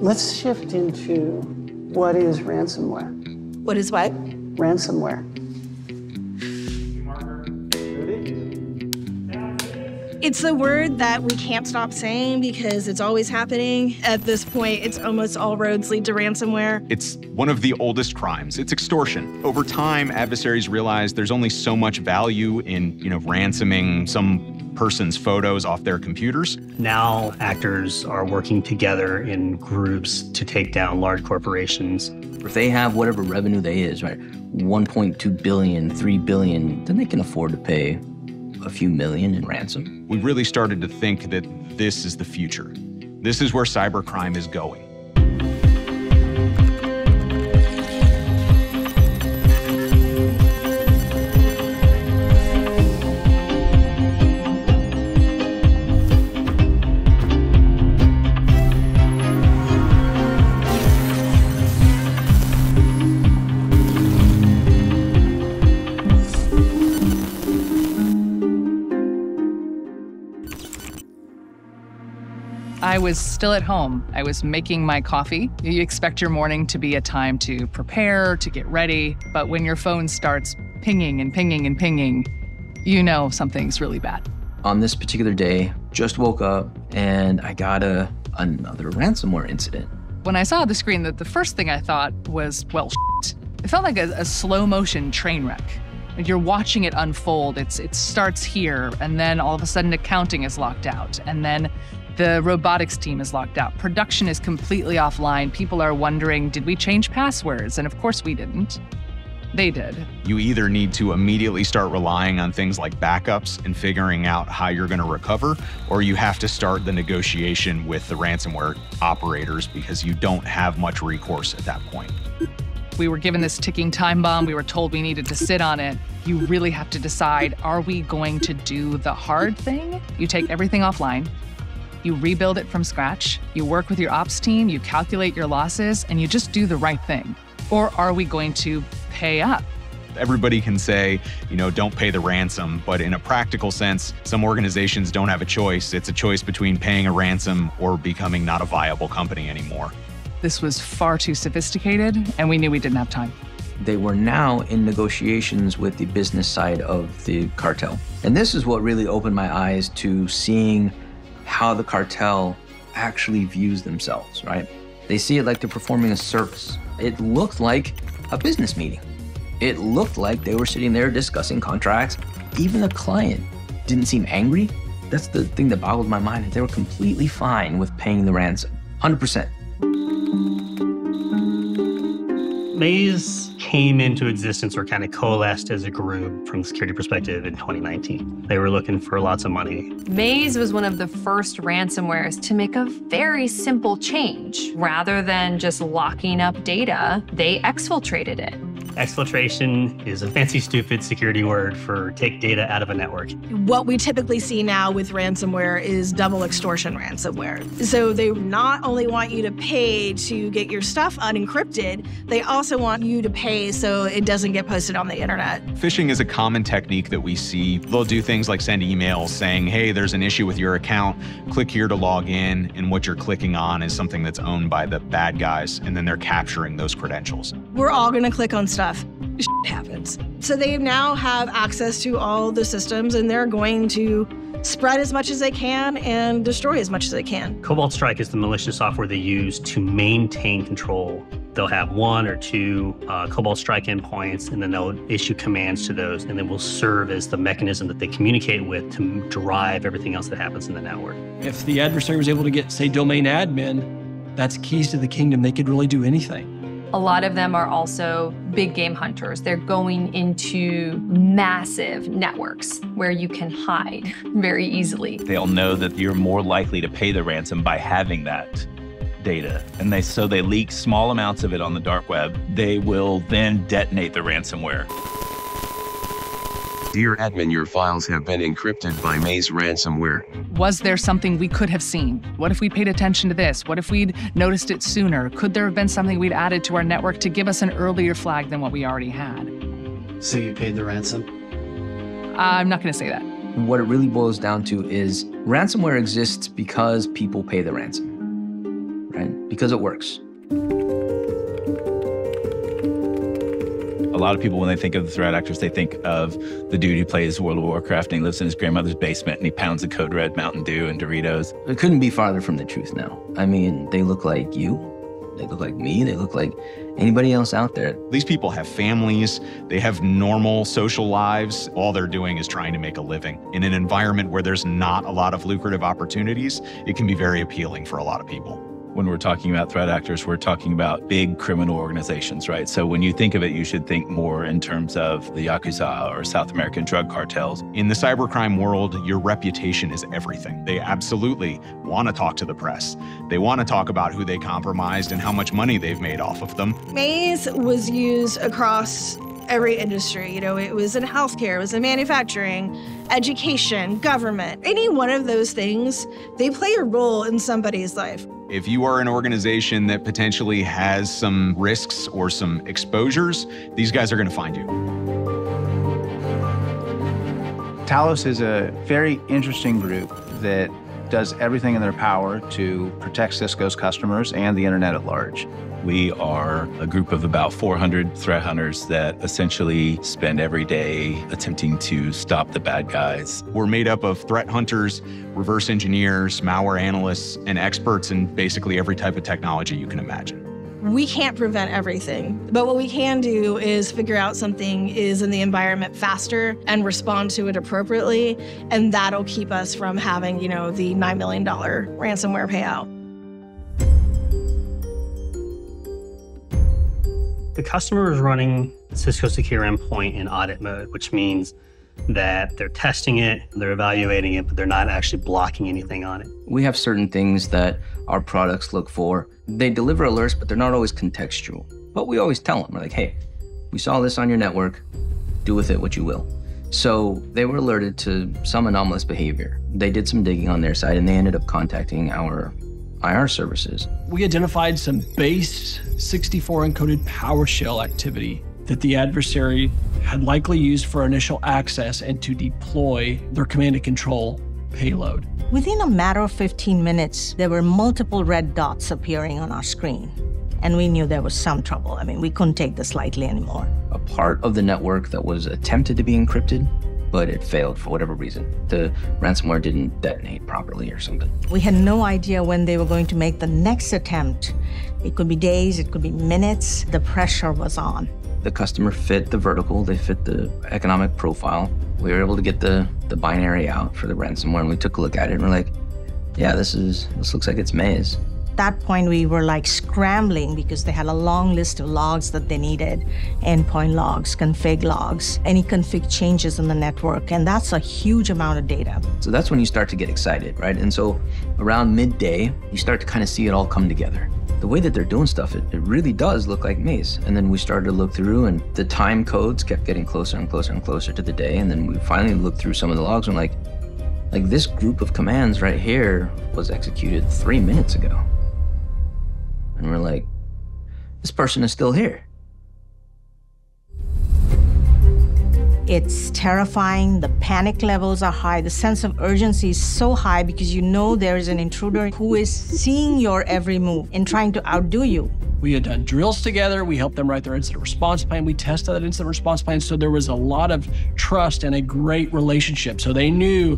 Let's shift into what is ransomware. What is what? Ransomware. It's a word that we can't stop saying because it's always happening. At this point, it's almost all roads lead to ransomware. It's one of the oldest crimes. It's extortion. Over time, adversaries realize there's only so much value in, ransoming some person's photos off their computers. Now actors are working together in groups to take down large corporations. If they have whatever revenue they is, right, 1.2 billion, 3 billion, then they can afford to pay a few million in ransom. We really started to think that this is the future. This is where cybercrime is going. I was still at home. I was making my coffee. You expect your morning to be a time to prepare, to get ready, but when your phone starts pinging and pinging and pinging, you know something's really bad. On this particular day, just woke up and I got another ransomware incident. When I saw the screen, the first thing I thought was, well, shit. It felt like a slow motion train wreck. You're watching it unfold. It starts here, and then all of a sudden accounting is locked out, and then the robotics team is locked out. Production is completely offline. People are wondering, did we change passwords? And of course we didn't. They did. You either need to immediately start relying on things like backups and figuring out how you're going to recover, or you have to start the negotiation with the ransomware operators because you don't have much recourse at that point. We were given this ticking time bomb. We were told we needed to sit on it. You really have to decide, are we going to do the hard thing? You take everything offline. You rebuild it from scratch, you work with your ops team, you calculate your losses, and you just do the right thing. Or are we going to pay up? Everybody can say, don't pay the ransom, but in a practical sense, some organizations don't have a choice. It's a choice between paying a ransom or becoming not a viable company anymore. This was far too sophisticated, and we knew we didn't have time. They were now in negotiations with the business side of the cartel. And this is what really opened my eyes to seeing how the cartel actually views themselves, right? They see it like they're performing a service. It looked like a business meeting. It looked like they were sitting there discussing contracts. Even the client didn't seem angry. That's the thing that boggled my mind. They were completely fine with paying the ransom, 100%. Maze came into existence or kind of coalesced as a group from a security perspective in 2019. They were looking for lots of money. Maze was one of the first ransomwares to make a very simple change. Rather than just locking up data, they exfiltrated it. Exfiltration is a fancy, stupid security word for take data out of a network. What we typically see now with ransomware is double extortion ransomware. So they not only want you to pay to get your stuff unencrypted, they also want you to pay so it doesn't get posted on the internet. Phishing is a common technique that we see. They'll do things like send emails saying, hey, there's an issue with your account, click here to log in, and what you're clicking on is something that's owned by the bad guys, and then they're capturing those credentials. We're all gonna click on stuff. Shit happens. So they now have access to all the systems, and they're going to spread as much as they can and destroy as much as they can. Cobalt Strike is the malicious software they use to maintain control. They'll have 1 or 2 Cobalt Strike endpoints, and then they'll issue commands to those, and then will serve as the mechanism that they communicate with to drive everything else that happens in the network. If the adversary was able to get, say, domain admin, that's keys to the kingdom. They could really do anything. A lot of them are also big game hunters. They're going into massive networks where you can hide very easily. They'll know that you're more likely to pay the ransom by having that data. And so they leak small amounts of it on the dark web. They will then detonate the ransomware. Dear admin, your files have been encrypted by Maze ransomware. Was there something we could have seen? What if we paid attention to this? What if we'd noticed it sooner? Could there have been something we'd added to our network to give us an earlier flag than what we already had? So you paid the ransom? I'm not going to say that. What it really boils down to is ransomware exists because people pay the ransom, right? because it works. A lot of people, when they think of the threat actors, they think of the dude who plays World of Warcraft and he lives in his grandmother's basement and he pounds a Code Red Mountain Dew and Doritos. It couldn't be farther from the truth now. I mean, they look like you, they look like me, they look like anybody else out there. These people have families, they have normal social lives. All they're doing is trying to make a living. In an environment where there's not a lot of lucrative opportunities, it can be very appealing for a lot of people. When we're talking about threat actors, we're talking about big criminal organizations, right? So when you think of it, you should think more in terms of the Yakuza or South American drug cartels. In the cybercrime world, your reputation is everything. They absolutely want to talk to the press. They want to talk about who they compromised and how much money they've made off of them. Maze was used across every industry. You know, it was in healthcare, it was in manufacturing, education, government. Any one of those things, they play a role in somebody's life. If you are an organization that potentially has some risks or some exposures, these guys are going to find you. Talos is a very interesting group that does everything in their power to protect Cisco's customers and the internet at large. We are a group of about 400 threat hunters that essentially spend every day attempting to stop the bad guys. We're made up of threat hunters, reverse engineers, malware analysts, and experts in basically every type of technology you can imagine. We can't prevent everything, but what we can do is figure out something is in the environment faster and respond to it appropriately, and that'll keep us from having, you know, the $9 million ransomware payout. The customer is running Cisco Secure Endpoint in audit mode, which means that they're testing it, they're evaluating it, but they're not actually blocking anything on it. We have certain things that our products look for. They deliver alerts, but they're not always contextual. But we always tell them, we're like, hey, we saw this on your network, do with it what you will. So they were alerted to some anomalous behavior. They did some digging on their side and they ended up contacting our IR services. We identified some base 64 encoded PowerShell activity that the adversary had likely used for initial access and to deploy their command and control payload. Within a matter of 15 minutes, there were multiple red dots appearing on our screen. And we knew there was some trouble. I mean, we couldn't take this lightly anymore. A part of the network that was attempted to be encrypted, but it failed for whatever reason. The ransomware didn't detonate properly or something. We had no idea when they were going to make the next attempt. It could be days, it could be minutes. The pressure was on. The customer fit the vertical, they fit the economic profile. We were able to get the binary out for the ransomware, and we took a look at it and we're like, yeah, this looks like it's Maze. At that point, we were like scrambling because they had a long list of logs that they needed. Endpoint logs, config logs, any config changes in the network, and that's a huge amount of data. So that's when you start to get excited, right? And so around midday, you start to kind of see it all come together. The way that they're doing stuff, it really does look like Maze. And then we started to look through and the time codes kept getting closer and closer and closer to the day. And then we finally looked through some of the logs and like this group of commands right here was executed 3 minutes ago. And we're like, this person is still here. It's terrifying. The panic levels are high. The sense of urgency is so high because you know there is an intruder who is seeing your every move and trying to outdo you. We had done drills together. We helped them write their incident response plan. We tested that incident response plan. So there was a lot of trust and a great relationship. So they knew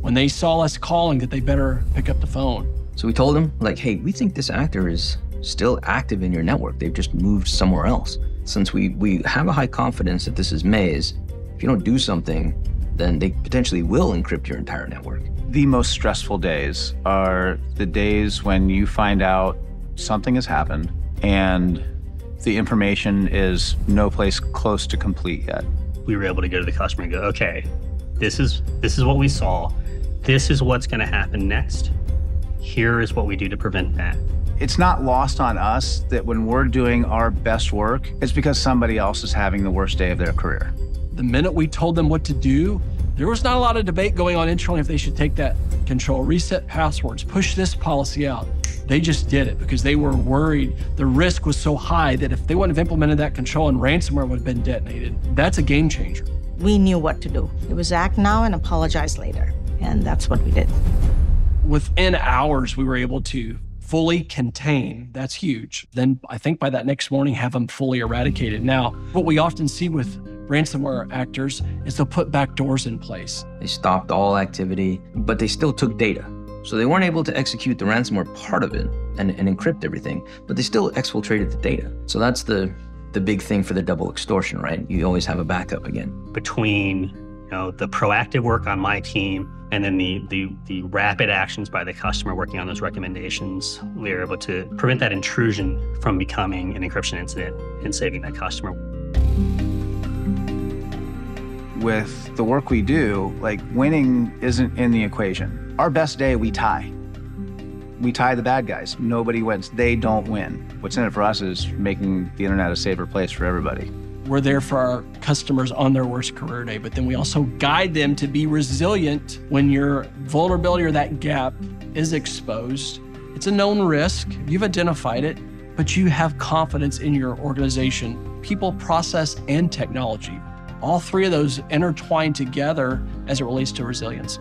when they saw us calling that they better pick up the phone. So we told them, like, hey, we think this actor is still active in your network. They've just moved somewhere else. Since we have a high confidence that this is Maze, if you don't do something, then they potentially will encrypt your entire network. The most stressful days are the days when you find out something has happened and the information is no place close to complete yet. We were able to go to the customer and go, okay, this is what we saw. This is what's going to happen next. Here is what we do to prevent that. It's not lost on us that when we're doing our best work, it's because somebody else is having the worst day of their career. The minute we told them what to do, there was not a lot of debate going on internally if they should take that control, reset passwords, push this policy out. They just did it because they were worried. The risk was so high that if they wouldn't have implemented that control and ransomware would have been detonated, that's a game changer. We knew what to do. It was act now and apologize later. And that's what we did. Within hours, we were able to fully contain, that's huge. Then I think by that next morning, have them fully eradicated. Now, what we often see with ransomware actors is they'll put backdoors in place. They stopped all activity, but they still took data. So they weren't able to execute the ransomware part of it and encrypt everything, but they still exfiltrated the data. So that's the big thing for the double extortion, right? You always have a backup again. Between the proactive work on my team and then the rapid actions by the customer working on those recommendations, we were able to prevent that intrusion from becoming an encryption incident and saving that customer. With the work we do, like, winning isn't in the equation. Our best day, we tie. We tie the bad guys. Nobody wins. They don't win. What's in it for us is making the internet a safer place for everybody. We're there for our customers on their worst career day, but then we also guide them to be resilient when your vulnerability or that gap is exposed. It's a known risk. You've identified it, but you have confidence in your organization, people, process, and technology. All three of those intertwine together as it relates to resilience.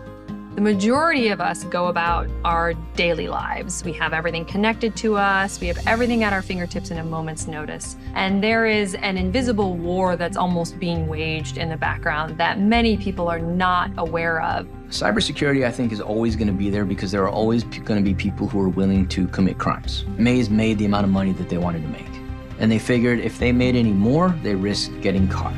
The majority of us go about our daily lives. We have everything connected to us. We have everything at our fingertips in a moment's notice. And there is an invisible war that's almost being waged in the background that many people are not aware of. Cybersecurity, I think, is always going to be there because there are always going to be people who are willing to commit crimes. Maze made the amount of money that they wanted to make. And they figured if they made any more, they risked getting caught.